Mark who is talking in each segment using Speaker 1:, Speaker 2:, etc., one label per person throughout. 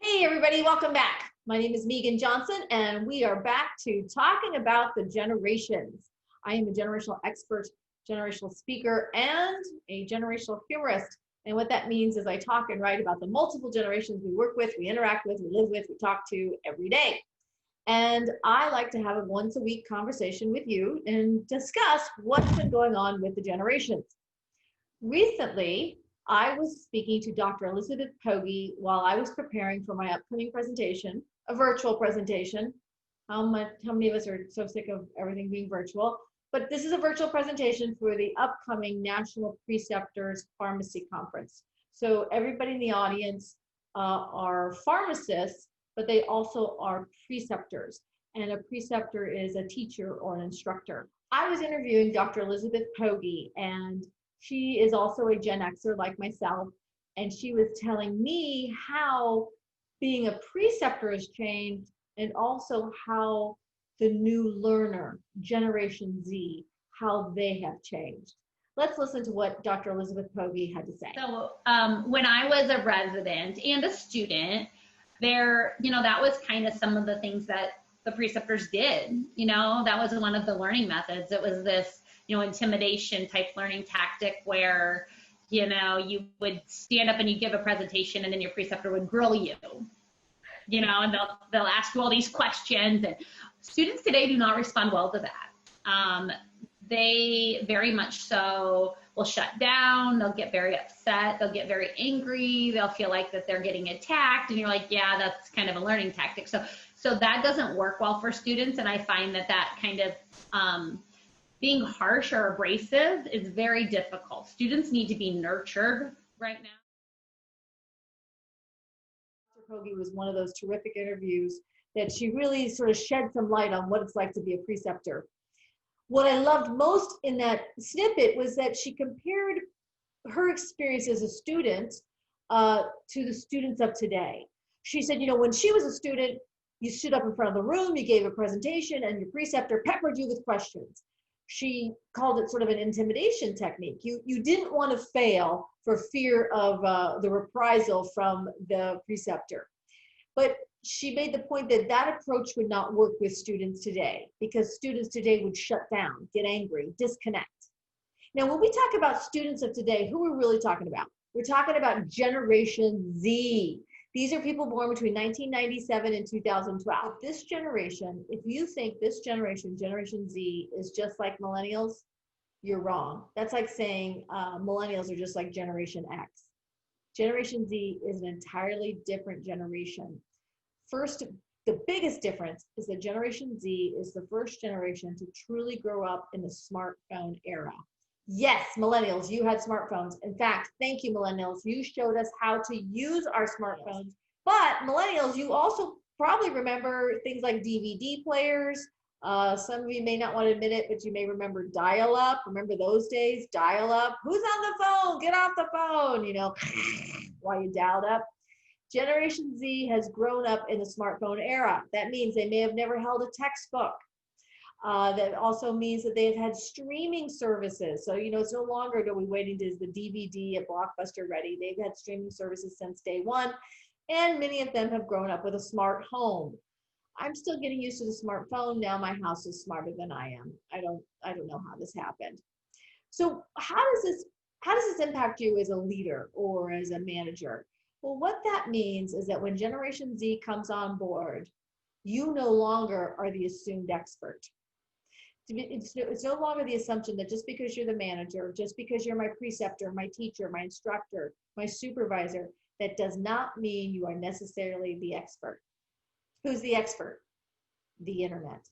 Speaker 1: Hey everybody, welcome back. My name is Megan Johnson and we are back to talking about the generations. I am a generational expert, generational speaker, and a generational humorist. And what that means is I talk and write about the multiple generations we work with, we interact with, we live with, we talk to every day. And I like to have a once a week conversation with you and discuss what's been going on with the generations. Recently, I was speaking to Dr. Elizabeth Pogge while I was preparing for my upcoming presentation, a virtual presentation. How many of us are so sick of everything being virtual? But this is a virtual presentation for the upcoming National Preceptors Pharmacy Conference. So everybody in the audience are pharmacists, but they also are preceptors. And a preceptor is a teacher or an instructor. I was interviewing Dr. Elizabeth Pogge, and she is also a Gen Xer like myself, and she was telling me how being a preceptor has changed and also how the new learner, Generation Z, how they have changed. Let's listen to what Dr. Elizabeth Pogge had to say.
Speaker 2: So when I was a resident and a student, that was kind of some of the things that the preceptors did. That was one of the learning methods. It was this intimidation type learning tactic where, you would stand up and you give a presentation and then your preceptor would grill you, and they'll ask you all these questions. And students today do not respond well to that. They very much so will shut down. They'll get very upset. They'll get very angry. They'll feel like that they're getting attacked. And you're like, yeah, that's kind of a learning tactic. So that doesn't work well for students. And I find that kind of, being harsh or abrasive is very difficult. Students need to be nurtured right now.
Speaker 1: Dr. Pogge was one of those terrific interviews that she really sort of shed some light on what it's like to be a preceptor. What I loved most in that snippet was that she compared her experience as a student to the students of today. She said, when she was a student, you stood up in front of the room, you gave a presentation, and your preceptor peppered you with questions. She called it sort of an intimidation technique. You didn't want to fail for fear of the reprisal from the preceptor. But she made the point that that approach would not work with students today because students today would shut down, get angry, disconnect. Now, when we talk about students of today, who are we really talking about? We're talking about Generation Z. These are people born between 1997 and 2012. This generation, if you think this generation, Generation Z, is just like Millennials, you're wrong. That's like saying Millennials are just like Generation X. Generation Z is an entirely different generation. First, the biggest difference is that Generation Z is the first generation to truly grow up in the smartphone era. Yes, Millennials, you had smartphones. In fact, thank you, Millennials. You showed us how to use our smartphones. But Millennials, you also probably remember things like DVD players. Some of you may not want to admit it, but you may remember dial-up. Remember those days? Dial-up. Who's on the phone? Get off the phone, while you dialed up. Generation Z has grown up in the smartphone era. That means they may have never held a textbook. That also means that they've had streaming services. So, it's no longer are we waiting to the DVD at Blockbuster ready. They've had streaming services since day one, and many of them have grown up with a smart home. I'm still getting used to the smartphone. Now my house is smarter than I am. I don't know how this happened. So how does this impact you as a leader or as a manager? Well, what that means is that when Generation Z comes on board, you no longer are the assumed expert. It's no longer the assumption that just because you're the manager, just because you're my preceptor, my teacher, my instructor, my supervisor, that does not mean you are necessarily the expert. Who's the expert? The internet.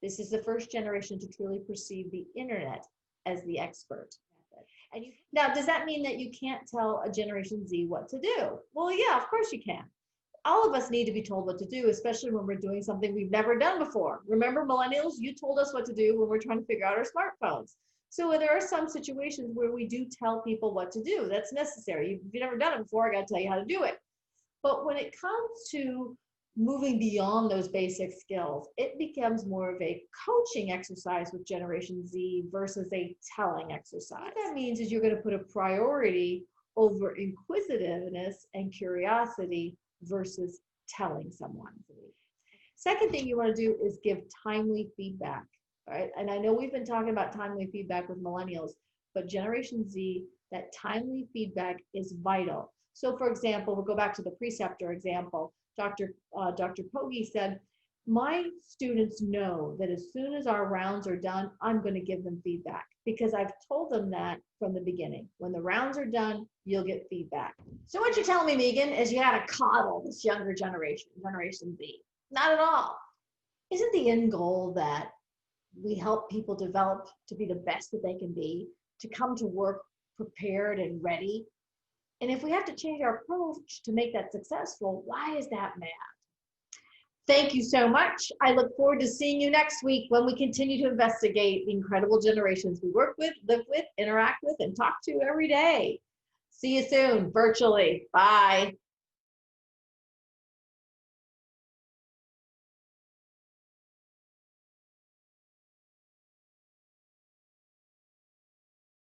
Speaker 1: This is the first generation to truly perceive the internet as the expert. Now, does that mean that you can't tell a Generation Z what to do? Well, yeah, of course you can. All of us need to be told what to do, especially when we're doing something we've never done before. Remember, Millennials, you told us what to do when we're trying to figure out our smartphones. So there are some situations where we do tell people what to do. That's necessary. If you've never done it before, I got to tell you how to do it. But when it comes to moving beyond those basic skills, it becomes more of a coaching exercise with Generation Z versus a telling exercise. What that means is you're going to put a priority over inquisitiveness and curiosity versus telling someone. Second thing you want to do is give timely feedback, right? And I know we've been talking about timely feedback with millennials, but Generation Z, that timely feedback is vital. So for example, we'll go back to the preceptor example. Dr. Pogge said, my students know that as soon as our rounds are done, I'm going to give them feedback because I've told them that from the beginning. When the rounds are done, you'll get feedback. So what you're telling me, Megan, is you had to coddle this younger generation, Generation Z. Not at all. Isn't the end goal that we help people develop to be the best that they can be, to come to work prepared and ready? And if we have to change our approach to make that successful, why is that bad? Thank you so much. I look forward to seeing you next week when we continue to investigate the incredible generations we work with, live with, interact with, and talk to every day. See you soon, virtually. Bye.